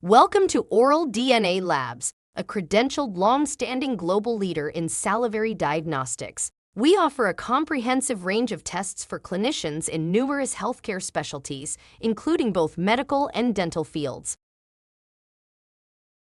Welcome to OralDNA Labs, a credentialed, long-standing global leader in salivary diagnostics. We offer a comprehensive range of tests for clinicians in numerous healthcare specialties, including both medical and dental fields.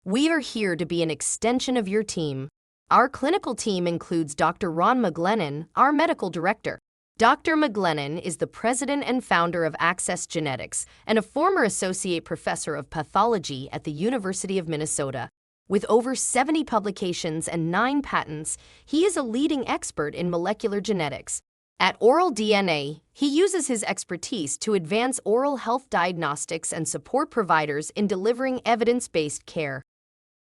We are here to be an extension of your team. Our clinical team includes Dr. Ron McGlennon, our medical director. Dr. McGlennon is the president and founder of Access Genetics and a former associate professor of pathology at the University of Minnesota. With over 70 publications and 9 patents, he is a leading expert in molecular genetics. At OralDNA, he uses his expertise to advance oral health diagnostics and support providers in delivering evidence-based care.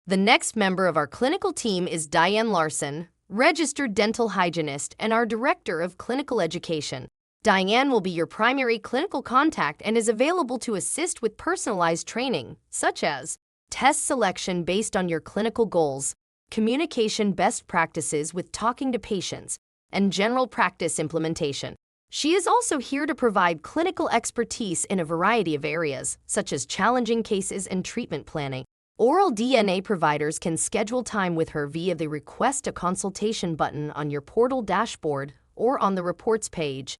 The next member of our clinical team is Diane Larson, registered dental hygienist and our Director of Clinical Education. Diane will be your primary clinical contact and is available to assist with personalized training, such as test selection based on your clinical goals, communication best practices with talking to patients, and general practice implementation. She is also here to provide clinical expertise in a variety of areas, such as challenging cases and treatment planning. OralDNA providers can schedule time with her via the Request a Consultation button on your portal dashboard or on the reports page.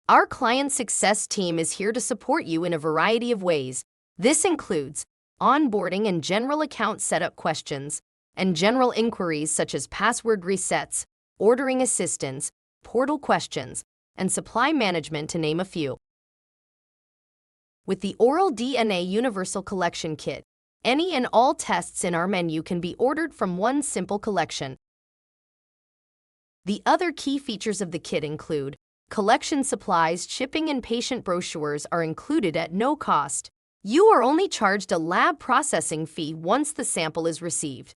Our client success team is here to support you in a variety of ways. This includes onboarding and general account setup questions, and general inquiries such as password resets, ordering assistance, portal questions, and supply management, to name a few. With the OralDNA Universal Collection Kit, any and all tests in our menu can be ordered from one simple collection. The other key features of the kit include collection supplies, shipping, and patient brochures are included at no cost. You are only charged a lab processing fee once the sample is received.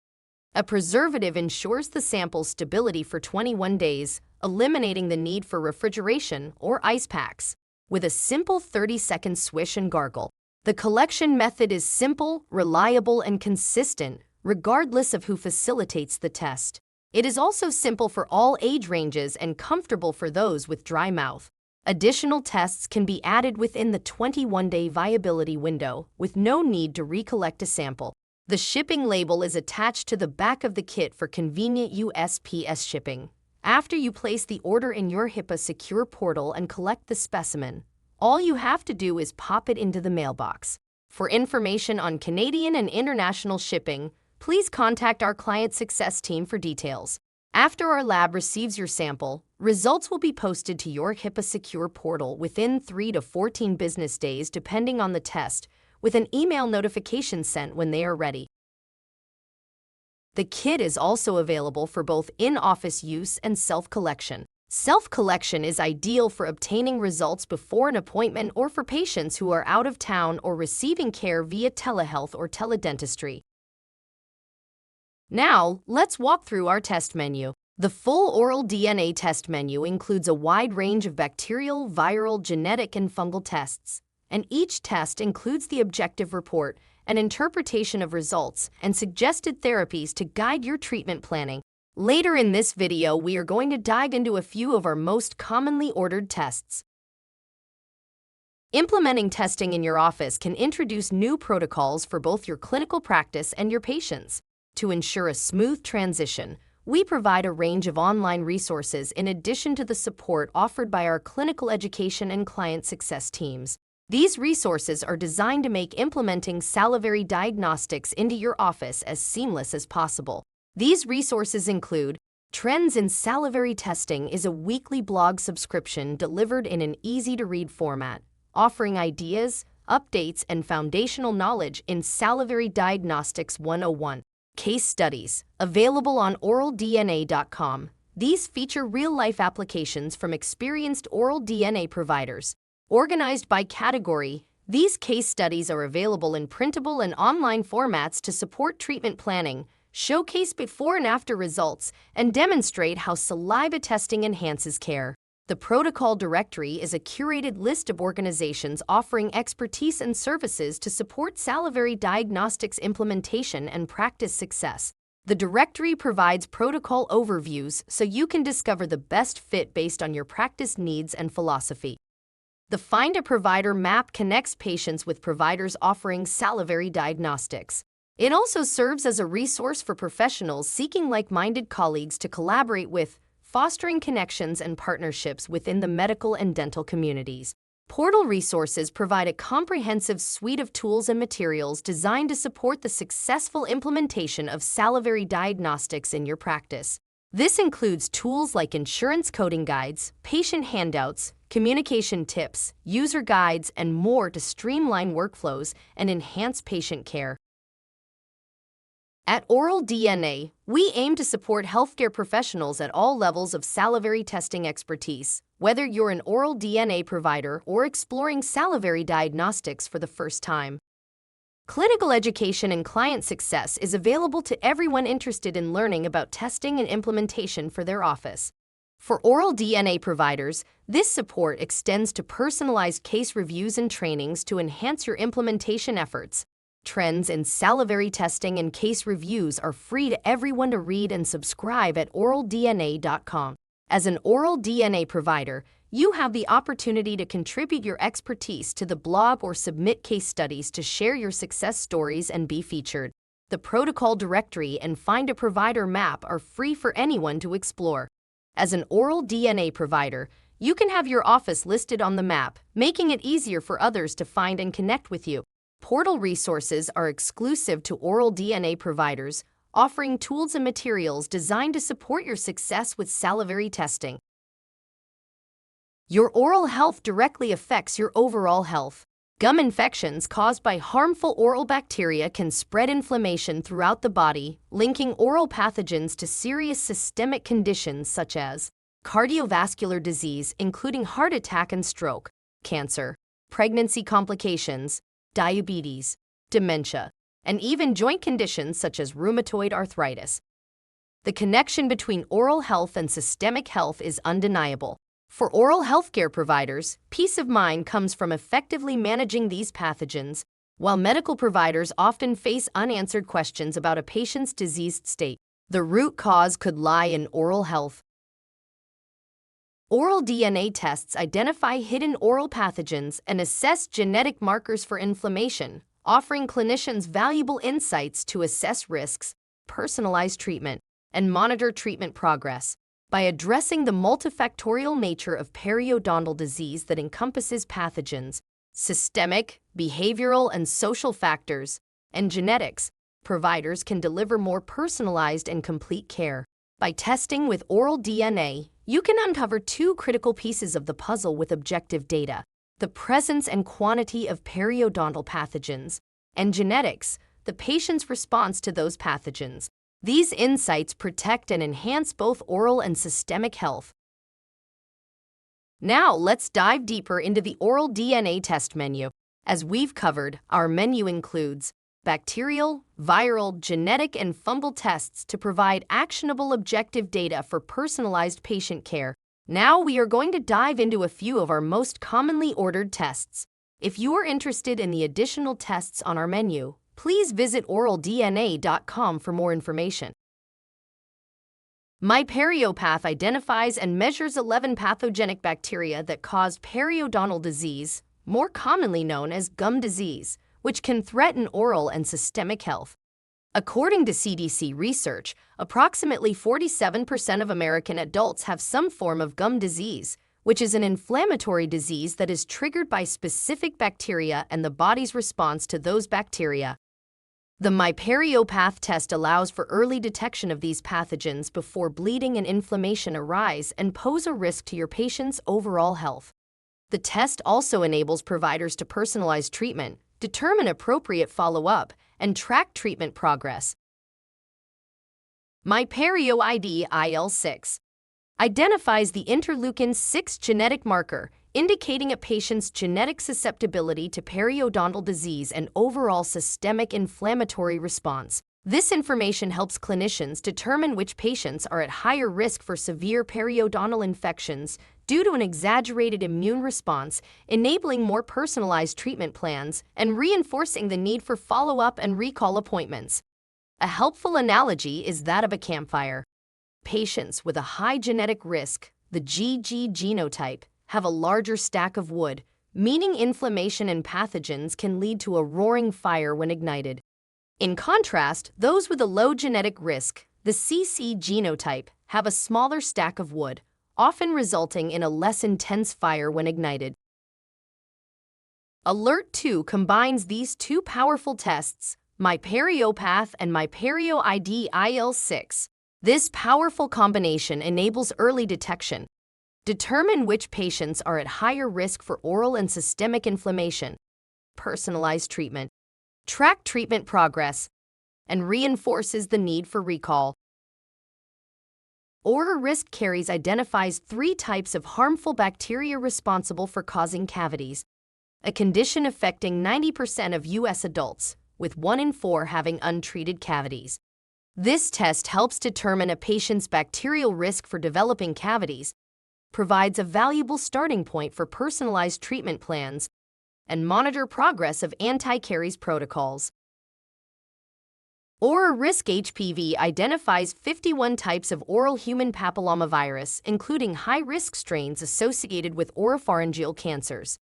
A preservative ensures the sample's stability for 21 days, eliminating the need for refrigeration or ice packs. With a simple 30-second swish and gargle, the collection method is simple, reliable, and consistent, regardless of who facilitates the test. It is also simple for all age ranges and comfortable for those with dry mouth. Additional tests can be added within the 21-day viability window, with no need to recollect a sample. The shipping label is attached to the back of the kit for convenient USPS shipping. After you place the order in your HIPAA secure portal and collect the specimen, all you have to do is pop it into the mailbox. For information on Canadian and international shipping, please contact our client success team for details. After our lab receives your sample, results will be posted to your HIPAA secure portal within 3 to 14 business days depending on the test, with an email notification sent when they are ready. The kit is also available for both in-office use and self-collection. Self-collection is ideal for obtaining results before an appointment or for patients who are out of town or receiving care via telehealth or teledentistry. Now, let's walk through our test menu. The full OralDNA test menu includes a wide range of bacterial, viral, genetic, and fungal tests, and each test includes the objective report, an interpretation of results, and suggested therapies to guide your treatment planning. Later in this video, we are going to dive into a few of our most commonly ordered tests. Implementing testing in your office can introduce new protocols for both your clinical practice and your patients. To ensure a smooth transition, we provide a range of online resources in addition to the support offered by our clinical education and client success teams. These resources are designed to make implementing salivary diagnostics into your office as seamless as possible. These resources include Trends in Salivary Testing is a weekly blog subscription delivered in an easy-to-read format, offering ideas, updates, and foundational knowledge in Salivary Diagnostics 101. Case studies, available on OralDNA.com. These feature real-life applications from experienced OralDNA providers. Organized by category, these case studies are available in printable and online formats to support treatment planning, showcase before and after results, and demonstrate how saliva testing enhances care. The protocol directory is a curated list of organizations offering expertise and services to support salivary diagnostics implementation and practice success. The directory provides protocol overviews so you can discover the best fit based on your practice needs and philosophy. The Find a Provider map connects patients with providers offering salivary diagnostics. It also serves as a resource for professionals seeking like-minded colleagues to collaborate with, fostering connections and partnerships within the medical and dental communities. Portal Resources provide a comprehensive suite of tools and materials designed to support the successful implementation of salivary diagnostics in your practice. This includes tools like insurance coding guides, patient handouts, communication tips, user guides, and more to streamline workflows and enhance patient care. At OralDNA, we aim to support healthcare professionals at all levels of salivary testing expertise, whether you're an oral DNA provider or exploring salivary diagnostics for the first time. Clinical education and client success is available to everyone interested in learning about testing and implementation for their office. For OralDNA providers, this support extends to personalized case reviews and trainings to enhance your implementation efforts. Trends in salivary testing and case reviews are free to everyone to read and subscribe at OralDNA.com. As an OralDNA provider, you have the opportunity to contribute your expertise to the blog or submit case studies to share your success stories and be featured. The protocol directory and Find a Provider map are free for anyone to explore. As an OralDNA provider, you can have your office listed on the map, making it easier for others to find and connect with you. Portal Resources are exclusive to OralDNA providers, offering tools and materials designed to support your success with salivary testing. Your oral health directly affects your overall health. Gum infections caused by harmful oral bacteria can spread inflammation throughout the body, linking oral pathogens to serious systemic conditions such as cardiovascular disease, including heart attack and stroke, cancer, pregnancy complications, diabetes, dementia, and even joint conditions such as rheumatoid arthritis. The connection between oral health and systemic health is undeniable. For oral healthcare providers, peace of mind comes from effectively managing these pathogens, while medical providers often face unanswered questions about a patient's diseased state. The root cause could lie in oral health. Oral DNA tests identify hidden oral pathogens and assess genetic markers for inflammation, offering clinicians valuable insights to assess risks, personalize treatment, and monitor treatment progress. By addressing the multifactorial nature of periodontal disease that encompasses pathogens, systemic, behavioral, and social factors, and genetics, providers can deliver more personalized and complete care. By testing with OralDNA, you can uncover two critical pieces of the puzzle with objective data: the presence and quantity of periodontal pathogens, and genetics, the patient's response to those pathogens. These insights protect and enhance both oral and systemic health. Now, let's dive deeper into the OralDNA test menu. As we've covered, our menu includes bacterial, viral, genetic, and fungal tests to provide actionable objective data for personalized patient care. Now we are going to dive into a few of our most commonly ordered tests. If you are interested in the additional tests on our menu, please visit OralDNA.com for more information. MyPerioPath identifies and measures 11 pathogenic bacteria that cause periodontal disease, more commonly known as gum disease, which can threaten oral and systemic health. According to CDC research, approximately 47% of American adults have some form of gum disease, which is an inflammatory disease that is triggered by specific bacteria and the body's response to those bacteria. The MyPerioPath test allows for early detection of these pathogens before bleeding and inflammation arise and pose a risk to your patient's overall health. The test also enables providers to personalize treatment, determine appropriate follow-up, and track treatment progress. MyPerioID IL-6 identifies the interleukin-6 genetic marker, indicating a patient's genetic susceptibility to periodontal disease and overall systemic inflammatory response. This information helps clinicians determine which patients are at higher risk for severe periodontal infections due to an exaggerated immune response, enabling more personalized treatment plans and reinforcing the need for follow-up and recall appointments. A helpful analogy is that of a campfire. Patients with a high genetic risk, the GG genotype, have a larger stack of wood, meaning inflammation and pathogens can lead to a roaring fire when ignited. In contrast, those with a low genetic risk, the CC genotype, have a smaller stack of wood, often resulting in a less intense fire when ignited. Alert 2 combines these two powerful tests, MyPerioPath and MyPerioID IL-6. This powerful combination enables early detection. Determine which patients are at higher risk for oral and systemic inflammation. Personalized treatment. Track treatment progress and reinforces the need for recall. OraRisk Caries identifies 3 types of harmful bacteria responsible for causing cavities, a condition affecting 90% of U.S. adults, with 1 in 4 having untreated cavities. This test helps determine a patient's bacterial risk for developing cavities, provides a valuable starting point for personalized treatment plans, and monitor progress of anti-caries protocols. OraRisk HPV identifies 51 types of oral human papillomavirus, including high-risk strains associated with oropharyngeal cancers.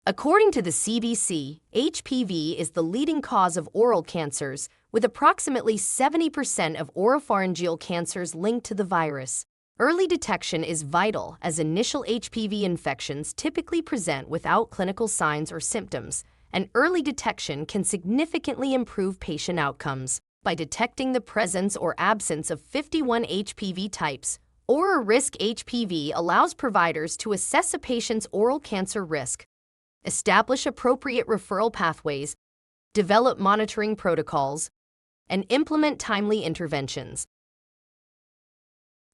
According to the CDC, HPV is the leading cause of oral cancers, with approximately 70% of oropharyngeal cancers linked to the virus. Early detection is vital as initial HPV infections typically present without clinical signs or symptoms, and early detection can significantly improve patient outcomes. By detecting the presence or absence of 51 HPV types, OraRisk HPV allows providers to assess a patient's oral cancer risk, establish appropriate referral pathways, develop monitoring protocols, and implement timely interventions.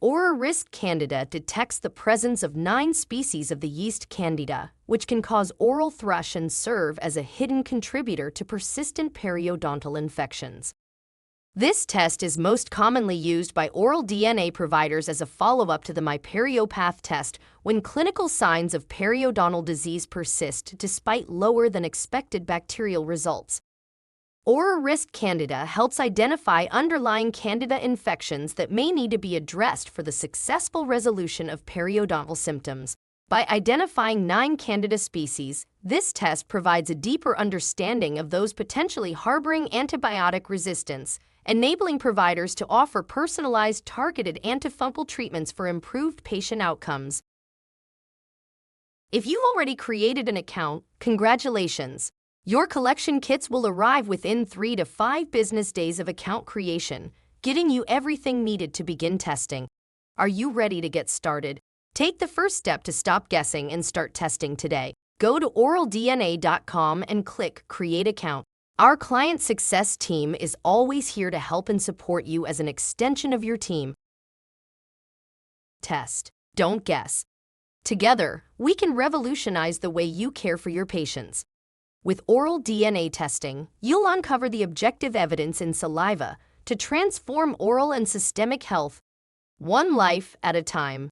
OraRisk Candida detects the presence of 9 species of the yeast Candida, which can cause oral thrush and serve as a hidden contributor to persistent periodontal infections. This test is most commonly used by OralDNA providers as a follow-up to the MyPerioPath test when clinical signs of periodontal disease persist despite lower than expected bacterial results. OraRisk Candida helps identify underlying Candida infections that may need to be addressed for the successful resolution of periodontal symptoms. By identifying 9 Candida species, this test provides a deeper understanding of those potentially harboring antibiotic resistance, enabling providers to offer personalized, targeted antifungal treatments for improved patient outcomes. If you've already created an account, congratulations! Your collection kits will arrive within 3 to 5 business days of account creation, getting you everything needed to begin testing. Are you ready to get started? Take the first step to stop guessing and start testing today. Go to OralDNA.com and click Create Account. Our client success team is always here to help and support you as an extension of your team. Test. Don't guess. Together, we can revolutionize the way you care for your patients. With oral DNA testing, you'll uncover the objective evidence in saliva to transform oral and systemic health, one life at a time.